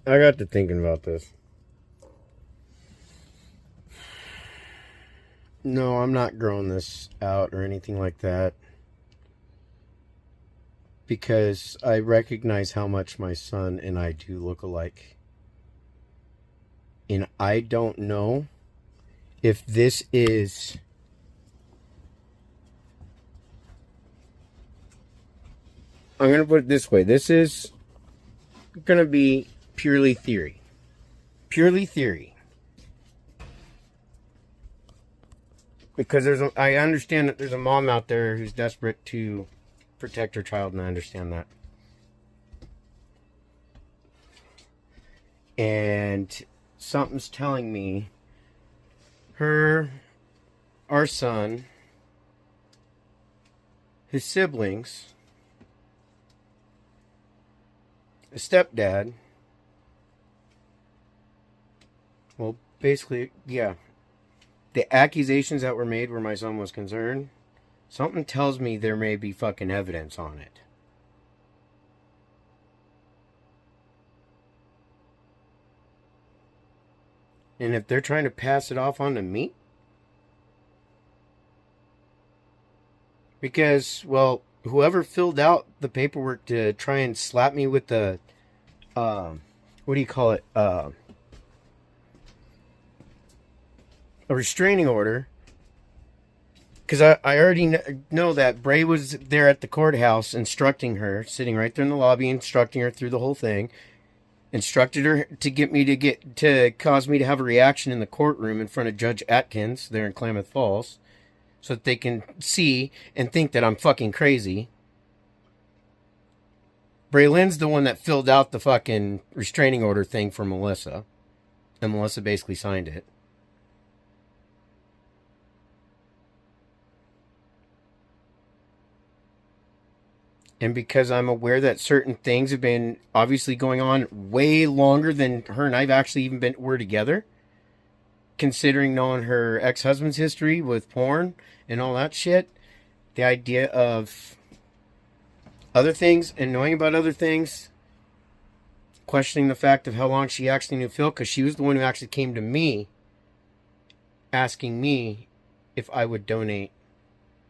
I got to thinking about this. No, I'm not growing this out or anything like that. Because I recognize how much my son and I do look alike. And I don't know if this is... I'm going to put it this way. This is going to be purely theory. Purely theory. Because I understand that there's a mom out there who's desperate to protect her child, and I understand that. And something's telling me our son, his siblings, a stepdad, well, basically, yeah, the accusations that were made where my son was concerned, something tells me there may be fucking evidence on it. And if they're trying to pass it off onto me, because, well, whoever filled out the paperwork to try and slap me with the, what do you call it, a restraining order, because I already know that Bray was there at the courthouse instructing her, sitting right there in the lobby, instructing her through the whole thing, instructed her to cause me to have a reaction in the courtroom in front of Judge Atkins there in Klamath Falls, so that they can see and think that I'm fucking crazy. Braylon's the one that filled out the fucking restraining order thing for Melissa, and Melissa basically signed it. And because I'm aware that certain things have been obviously going on way longer than her and I've actually even were together, considering knowing her ex-husband's history with porn and all that shit, the idea of other things and knowing about other things, questioning the fact of how long she actually knew Phil, because she was the one who actually came to me asking me if I would donate,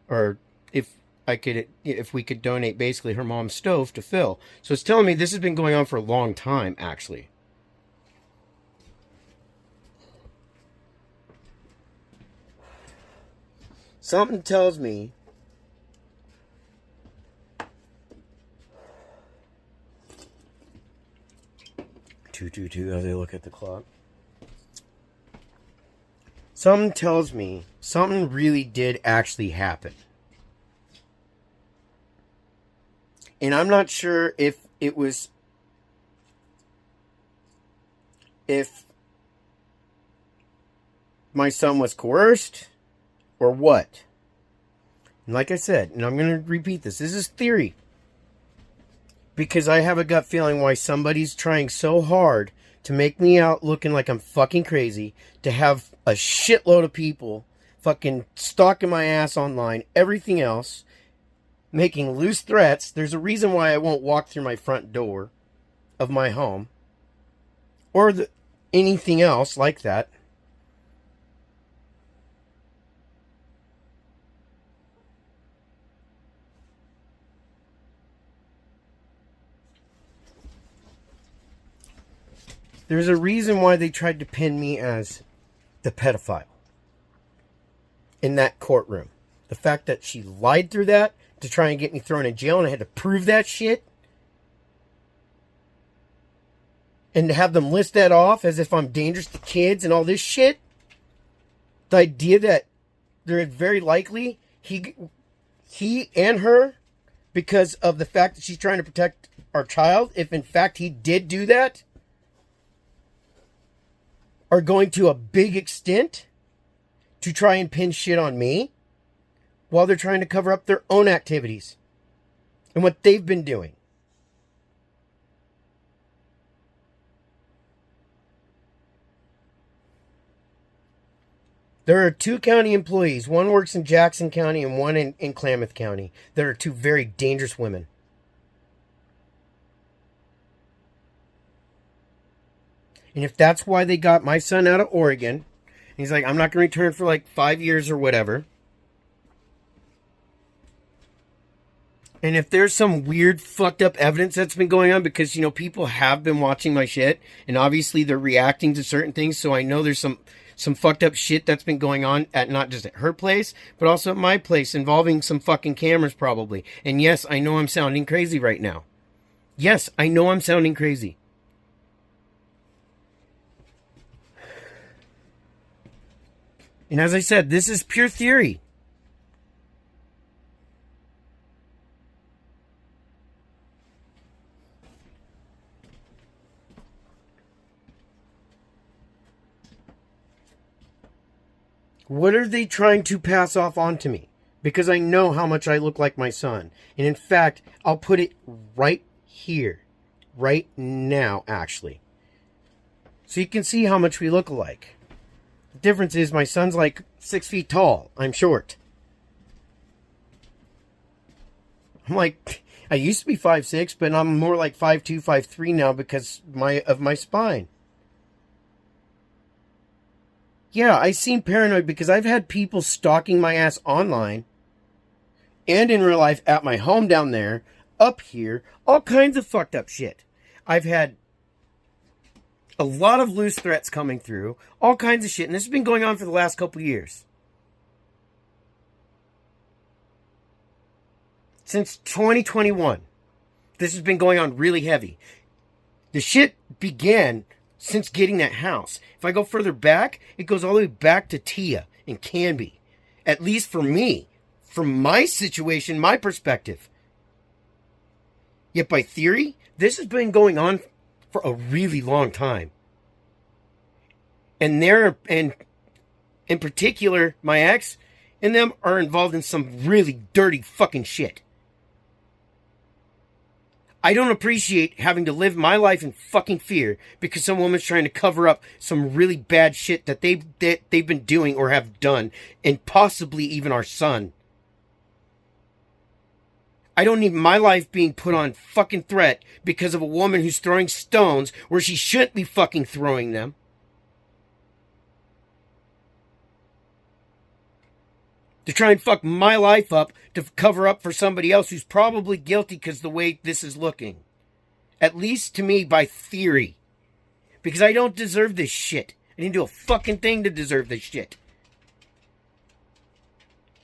or if we could donate basically her mom's stove to Phil. So it's telling me this has been going on for a long time, actually. Something tells me as I look at the clock. Something tells me something really did actually happen. And I'm not sure if my son was coerced or what. And like I said, and I'm going to repeat this is theory. Because I have a gut feeling why somebody's trying so hard to make me out looking like I'm fucking crazy, to have a shitload of people fucking stalking my ass online, everything else, making loose threats. There's a reason why I won't walk through my front door of my home or anything else like that. There's a reason why they tried to pin me as the pedophile in that courtroom. The fact that she lied through that to try and get me thrown in jail, and I had to prove that shit. And to have them list that off as if I'm dangerous to kids and all this shit. The idea that they're very likely he and her, because of the fact that she's trying to protect our child, if in fact he did do that, are going to a big extent to try and pin shit on me while they're trying to cover up their own activities and what they've been doing. There are 2 county employees. One works in Jackson County and one in Klamath County. There are 2 very dangerous women. And if that's why they got my son out of Oregon, he's like, I'm not going to return for like 5 years or whatever. And if there's some weird fucked up evidence that's been going on, because, you know, people have been watching my shit and obviously they're reacting to certain things. So I know there's some fucked up shit that's been going on at not just at her place, but also at my place, involving some fucking cameras probably. And yes, I know I'm sounding crazy right now. Yes, I know I'm sounding crazy. And as I said, this is pure theory. What are they trying to pass off onto me? Because I know how much I look like my son. And in fact, I'll put it right here. Right now, actually. So you can see how much we look alike. The difference is my son's like 6 feet tall. I'm short. I'm like, I used to be 5'6", but I'm more like 5'2", 5'3" now because of my spine. Yeah, I seem paranoid because I've had people stalking my ass online and in real life at my home down there, up here, all kinds of fucked up shit. I've had a lot of loose threats coming through, all kinds of shit, and this has been going on for the last couple years. Since 2021, this has been going on really heavy. The shit began since getting that house. If I go further back, it goes all the way back to Tia and Canby. At least for me, from my situation, my perspective. Yet by theory, this has been going on for a really long time. And in particular, my ex and them are involved in some really dirty fucking shit. I don't appreciate having to live my life in fucking fear because some woman's trying to cover up some really bad shit that they've been doing or have done, and possibly even our son. I don't need my life being put on fucking threat because of a woman who's throwing stones where she shouldn't be fucking throwing them. To try and fuck my life up to cover up for somebody else who's probably guilty because the way this is looking. At least to me, by theory. Because I don't deserve this shit. I didn't do a fucking thing to deserve this shit.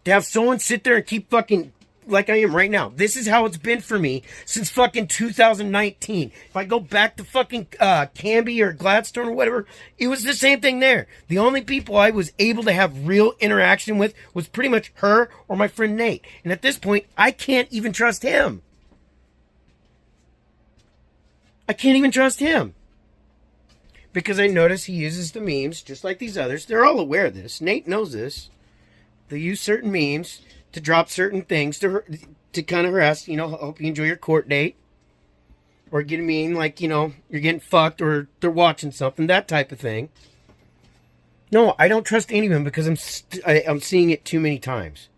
To have someone sit there and keep fucking like I am right now. This is how it's been for me since fucking 2019. If I go back to fucking Canby or Gladstone or whatever, it was the same thing there. The only people I was able to have real interaction with was pretty much her or my friend Nate. And at this point, I can't even trust him. I can't even trust him. Because I notice he uses the memes just like these others. They're all aware of this. Nate knows this. They use certain memes to drop certain things to kind of harass, you know, hope you enjoy your court date. Or get a meme like, you know, you're getting fucked or they're watching something, that type of thing. No, I don't trust anyone because I'm seeing it too many times.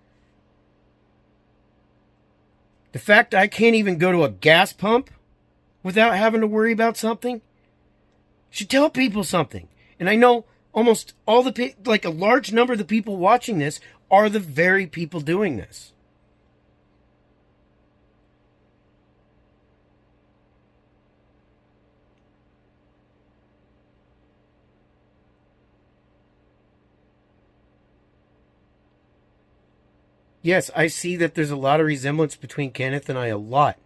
The fact I can't even go to a gas pump without having to worry about something should tell people something. And I know almost all like a large number of the people watching this are the very people doing this. Yes, I see that there's a lot of resemblance between Kenneth and I, a lot.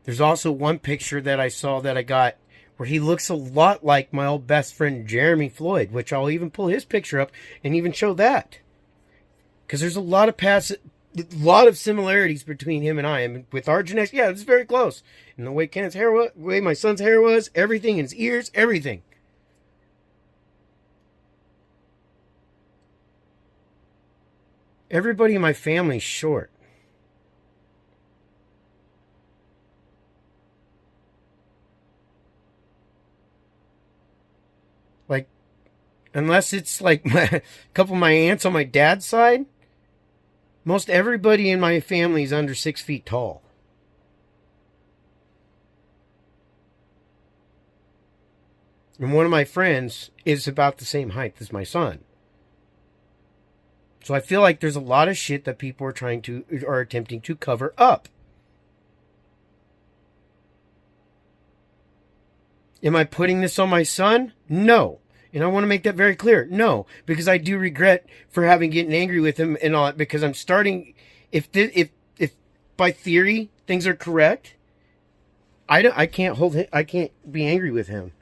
There's also one picture that I saw that I got where he looks a lot like my old best friend Jeremy Floyd, which I'll even pull his picture up and even show that. Because there's a lot of similarities between him and I. I mean, with our genetics, yeah, it's very close. And the way Kenneth's hair was, the way my son's hair was, everything, his ears, everything. Everybody in my family's short. Like, unless it's like a couple of my aunts on my dad's side, most everybody in my family is under 6 feet tall. And one of my friends is about the same height as my son. So I feel like there's a lot of shit that people are attempting to cover up. Am I putting this on my son? No. And I want to make that very clear. No, because I do regret for having getting angry with him and all that, because I'm starting, if by theory things are correct, I can't be angry with him.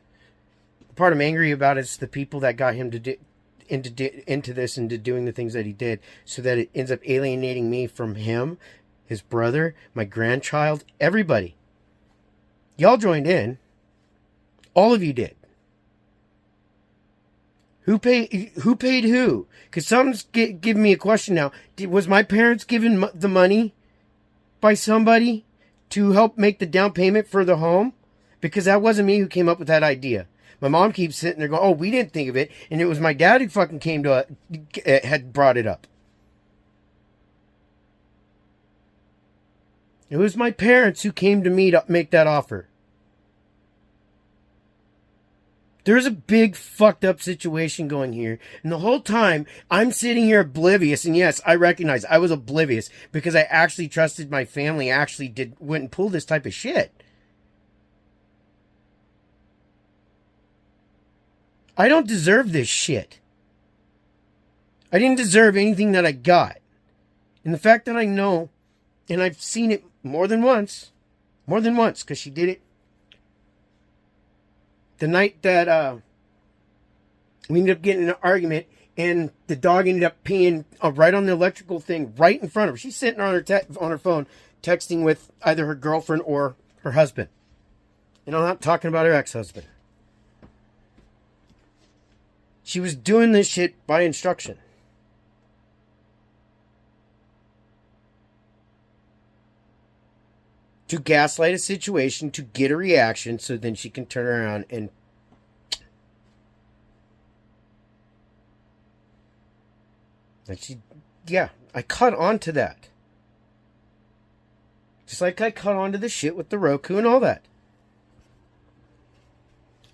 The part I'm angry about is the people that got him into this and to doing the things that he did, so that it ends up alienating me from him, his brother, my grandchild, everybody. Y'all joined in. All of you did. Who paid who? Because someone's giving me a question now. Was my parents given the money by somebody to help make the down payment for the home? Because that wasn't me who came up with that idea. My mom keeps sitting there going, oh, we didn't think of it. And it was my dad who fucking had brought it up. It was my parents who came to me to make that offer. There's a big fucked up situation going here. And the whole time, I'm sitting here oblivious. And yes, I recognize I was oblivious because I actually trusted my family wouldn't pull this type of shit. I don't deserve this shit. I didn't deserve anything that I got. And the fact that I know, and I've seen it more than once, because she did it the night that we ended up getting in an argument, and the dog ended up peeing right on the electrical thing right in front of her. She's sitting on her phone texting with either her girlfriend or her husband. And I'm not talking about her ex-husband. She was doing this shit by instruction. To gaslight a situation, to get a reaction, so then she can turn around and... I caught on to that. Just like I caught on to the shit with the Roku and all that.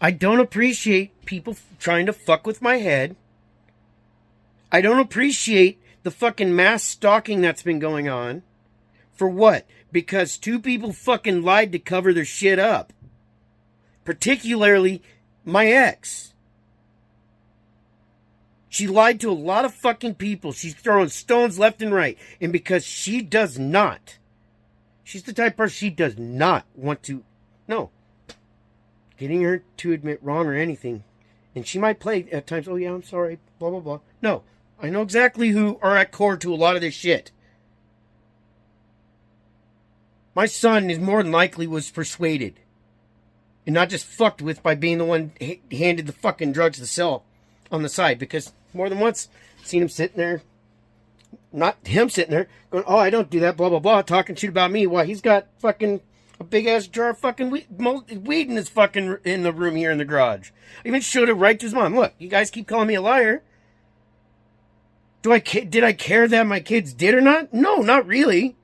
I don't appreciate people trying to fuck with my head. I don't appreciate the fucking mass stalking that's been going on. For what? Because two people fucking lied to cover their shit up. Particularly my ex. She lied to a lot of fucking people. She's throwing stones left and right. And because she does not. She's the type of person, she does not want to. No. Getting her to admit wrong or anything. And she might play at times, oh yeah, I'm sorry, blah, blah, blah. No. I know exactly who are at core to a lot of this shit. My son is more than likely was persuaded. And not just fucked with by being the one handed the fucking drugs to sell on the side. Because more than once, I've seen him sitting there. Not him sitting there going, oh, I don't do that, blah, blah, blah. Talking shit about me. Why, he's got fucking a big-ass jar of fucking weed in his fucking in the room here in the garage. I even showed it right to his mom. Look, you guys keep calling me a liar. Did I care that my kids did or not? No, not really.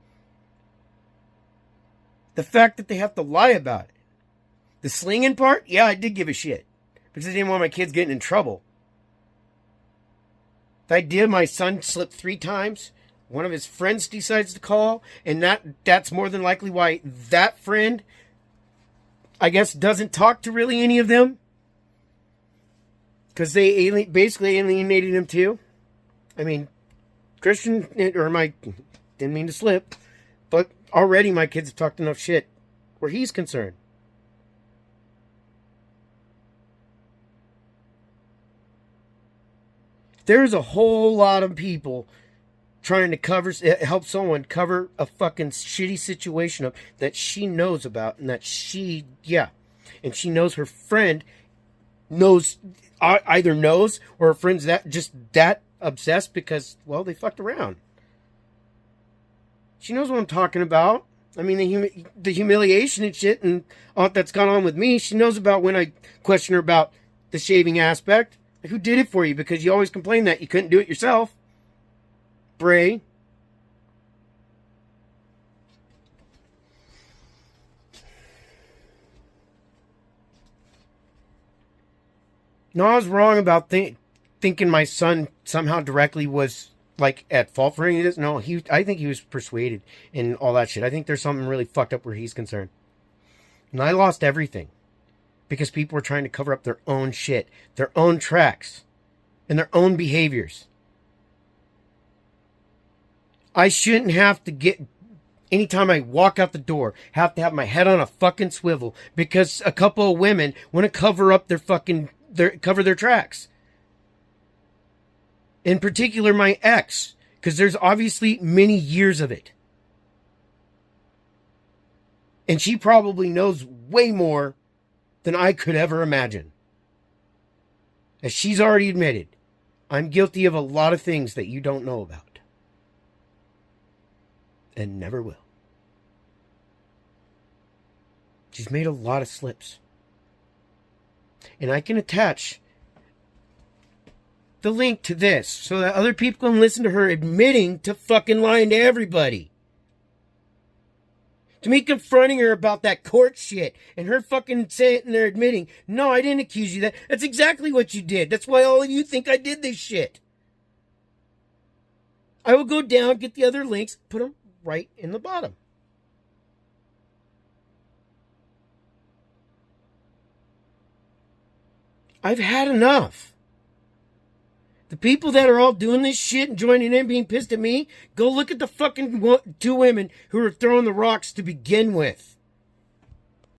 The fact that they have to lie about it. The slinging part, yeah, I did give a shit. Because I didn't want my kids getting in trouble. The idea my son slipped 3 times, one of his friends decides to call, and that's more than likely why that friend, I guess, doesn't talk to really any of them. Because they basically alienated him too. I mean, Christian, didn't mean to slip, but already my kids have talked enough shit where he's concerned. There's a whole lot of people trying to help someone cover a fucking shitty situation up that she knows about, and that and she knows her friend either knows, or her friend's that obsessed because, well, they fucked around. She knows what I'm talking about. I mean, the humiliation and shit and all that's gone on with me. She knows about when I question her about the shaving aspect. Like, who did it for you? Because you always complain that you couldn't do it yourself. Bray. No, I was wrong about thinking my son somehow directly was like at fault for any of this. No, I think he was persuaded and all that shit. I think there's something really fucked up where he's concerned. And I lost everything because people were trying to cover up their own shit, their own tracks, and their own behaviors. I shouldn't have to anytime I walk out the door, have to have my head on a fucking swivel because a couple of women want to cover up cover their tracks. In particular, my ex, because there's obviously many years of it. And she probably knows way more than I could ever imagine. As she's already admitted, I'm guilty of a lot of things that you don't know about. And never will. She's made a lot of slips. And I can attach the link to this so that other people can listen to her admitting to fucking lying to everybody. To me confronting her about that court shit and her fucking sitting there admitting, no, I didn't accuse you of that. That's exactly what you did. That's why all of you think I did this shit. I will go down, get the other links, put them right in the bottom. I've had enough. The people that are all doing this shit and joining in being pissed at me, go look at the fucking 2 women who are throwing the rocks to begin with.